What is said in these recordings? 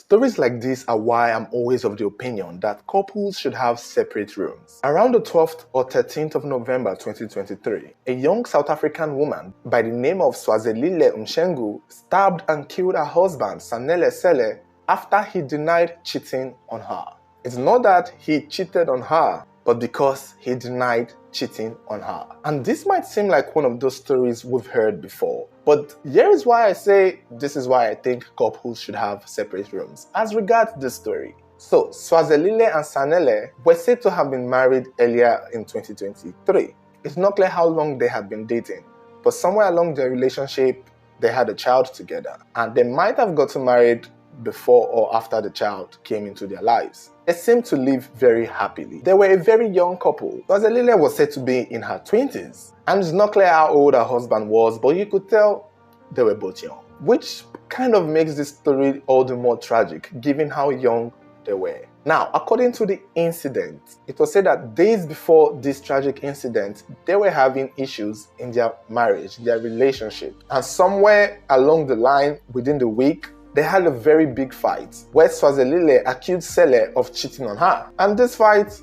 Stories like this are why I'm always of the opinion that couples should have separate rooms. Around the 12th or 13th of November 2023, a young South African woman by the name of Swazelile Mshengu stabbed and killed her husband Sanele Sele after he denied cheating on her. It's not that he cheated on her, but because he denied cheating on her. And this might seem like one of those stories we've heard before, but here is why I say this is why I think couples should have separate rooms as regards this story. So, Swazelile and Sanele were said to have been married earlier in 2023. It's not clear how long they had been dating, but somewhere along their relationship, they had a child together, and they might have gotten married before or after the child came into their lives. They seemed to live very happily. They were a very young couple. Swazelile was said to be in her 20s, and it's not clear how old her husband was, but you could tell they were both young, which kind of makes this story all the more tragic given how young they were. Now, according to the incident, it was said that days before this tragic incident, they were having issues in their marriage, their relationship, and somewhere along the line within the week, they had a very big fight where Swazelile accused Sele of cheating on her. And this fight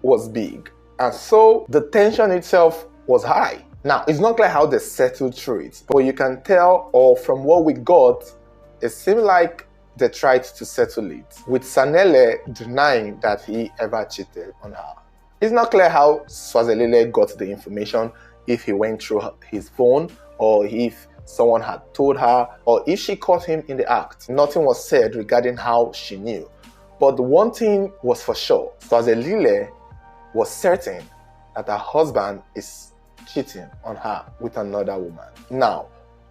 was big. And so the tension itself was high. Now, it's not clear how they settled through it, but you can tell, or from what we got, it seemed like they tried to settle it, with Sanele denying that he ever cheated on her. It's not clear how Swazelile got the information, if he went through his phone, or if someone had told her, or if she caught him in the act. Nothing was said regarding how she knew. But one thing was for sure, Swazelile was certain that her husband is cheating on her with another woman. Now,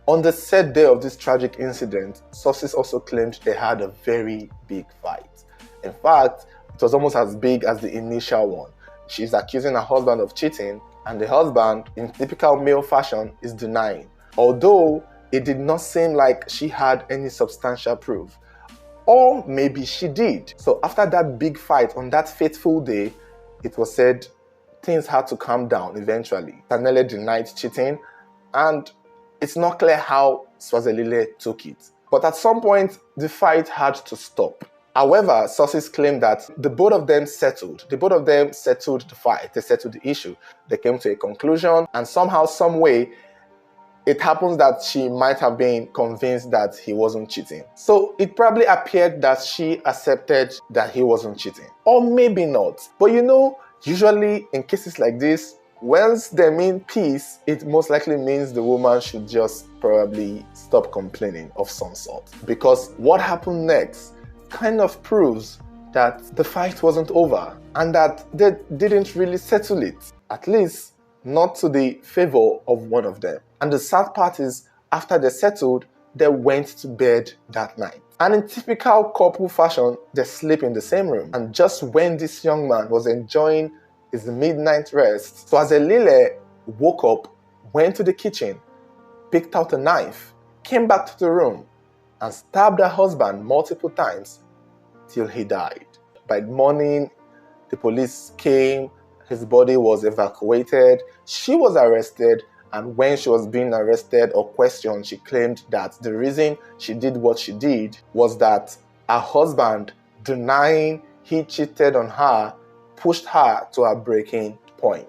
on the said day of this tragic incident, sources also claimed they had a very big fight. In fact, it was almost as big as the initial one. She's accusing her husband of cheating, and the husband, in typical male fashion, is denying. Although it did not seem like she had any substantial proof. Or maybe she did. So after that big fight on that fateful day, it was said things had to calm down eventually. Sanele denied cheating, and it's not clear how Swazelile took it. But at some point, the fight had to stop. However, sources claim that the both of them settled. The both of them settled the fight. They settled the issue. They came to a conclusion, and somehow, some way, it happens that she might have been convinced that he wasn't cheating. So it probably appeared that she accepted that he wasn't cheating. Or maybe not. But you know, usually in cases like this, once they mean peace, it most likely means the woman should just probably stop complaining of some sort. Because what happened next kind of proves that the fight wasn't over and that they didn't really settle it. At least not to the favor of one of them. And the sad part is, after they settled, they went to bed that night. And in typical couple fashion, they sleep in the same room. And just when this young man was enjoying his midnight rest, Swazelile woke up, went to the kitchen, picked out a knife, came back to the room, and stabbed her husband multiple times till he died. By morning, the police came, his body was evacuated, she was arrested, and when she was being arrested or questioned, she claimed that the reason she did what she did was that her husband, denying he cheated on her, pushed her to her breaking point.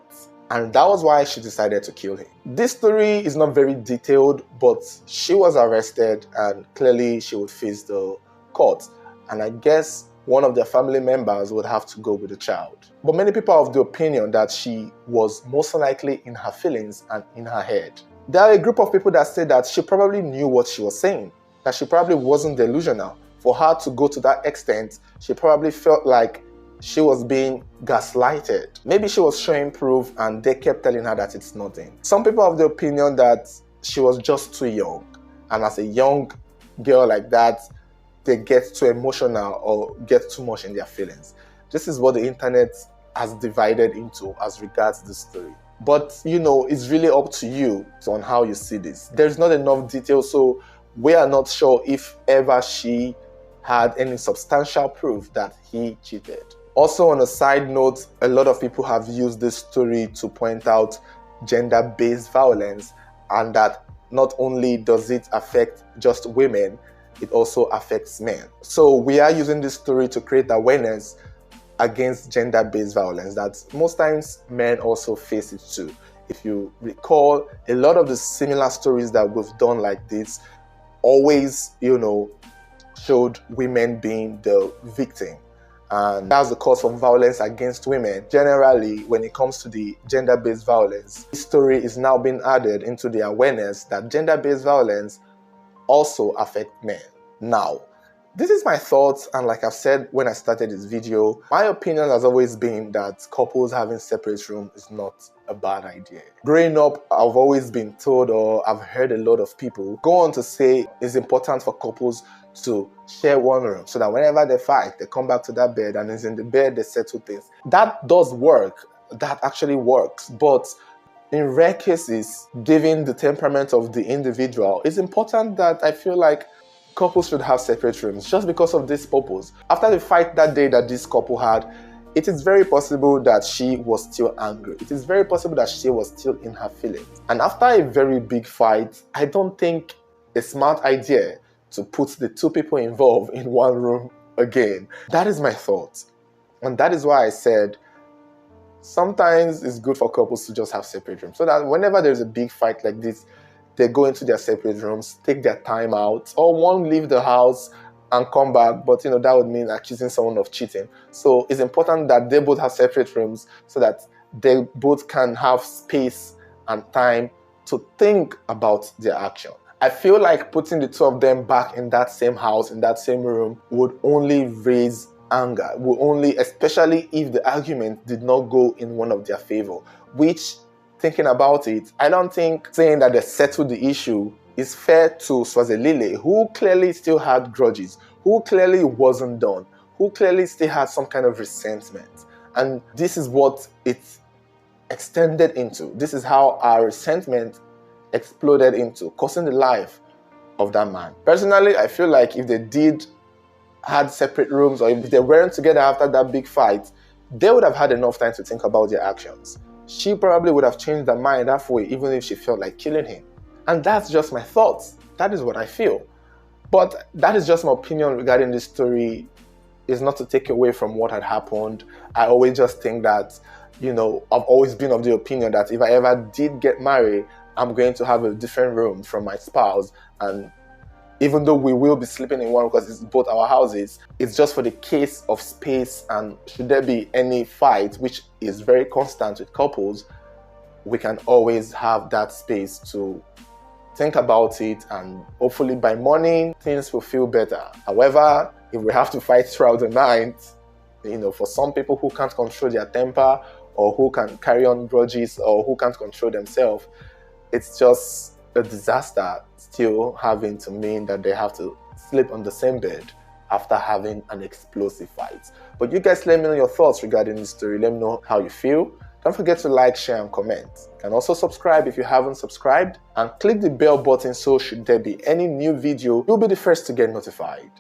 And that was why she decided to kill him. This story is not very detailed, but she was arrested and clearly she would face the court. And I guess one of their family members would have to go with the child. But many people are of the opinion that she was most likely in her feelings and in her head. There are a group of people that say that she probably knew what she was saying, that she probably wasn't delusional. For her to go to that extent, she probably felt like she was being gaslighted. Maybe she was showing proof and they kept telling her that it's nothing. Some people have the opinion that she was just too young. And as a young girl like that, they get too emotional or get too much in their feelings. This is what the internet has divided into as regards this story. But, you know, it's really up to you on how you see this. There's not enough detail, so we are not sure if ever she had any substantial proof that he cheated. Also, on a side note, a lot of people have used this story to point out gender-based violence, and that not only does it affect just women, it also affects men. So we are using this story to create awareness against gender-based violence, that most times men also face it too. If you recall, a lot of the similar stories that we've done like this always, showed women being the victim. And that's the cause of violence against women. Generally, when it comes to the gender-based violence, this story is now being added into the awareness that gender-based violence also affects men. Now, this is my thoughts, and like I've said when I started this video, my opinion has always been that couples having separate rooms is not a bad idea. Growing up, I've always been told, or I've heard a lot of people go on to say it's important for couples to share one room so that whenever they fight, they come back to that bed, and it's in the bed they settle things. That does work. That actually works. But in rare cases, given the temperament of the individual, it's important that I feel like couples should have separate rooms just because of this purpose. After the fight that day that this couple had, it is very possible that she was still angry. It is very possible that she was still in her feelings. And after a very big fight, I don't think a smart idea to put the two people involved in one room again. That is my thought. And that is why I said sometimes it's good for couples to just have separate rooms, so that whenever there's a big fight like this, they go into their separate rooms, take their time out, or one leave the house and come back. But that would mean accusing someone of cheating. So it's important that they both have separate rooms so that they both can have space and time to think about their action. I feel like putting the two of them back in that same house, in that same room, would only raise anger, especially if the argument did not go in one of their favor, which, thinking about it, I don't think saying that they settled the issue is fair to Swazilile, who clearly still had grudges, who clearly wasn't done, who clearly still had some kind of resentment. And this is what it extended into. This is how our resentment exploded into, costing the life of that man. Personally, I feel like if they had separate rooms, or if they weren't together after that big fight, they would have had enough time to think about their actions. She probably would have changed her mind halfway, even if she felt like killing him. And that's just my thoughts. That is what I feel. But that is just my opinion regarding this story. It's not to take away from what had happened. I always just think that, I've always been of the opinion that if I ever did get married, I'm going to have a different room from my spouse. And even though we will be sleeping in one because it's both our houses, it's just for the case of space, and should there be any fight, which is very constant with couples, we can always have that space to think about it, and hopefully by morning things will feel better. However, if we have to fight throughout the night, for some people who can't control their temper, or who can carry on grudges, or who can't control themselves, it's just a disaster still having to mean that they have to sleep on the same bed after having an explosive fight. But you guys let me know your thoughts regarding this story. Let me know how you feel. Don't forget to like, share, and comment. You can also subscribe if you haven't subscribed, and click the bell button so should there be any new video, you'll be the first to get notified.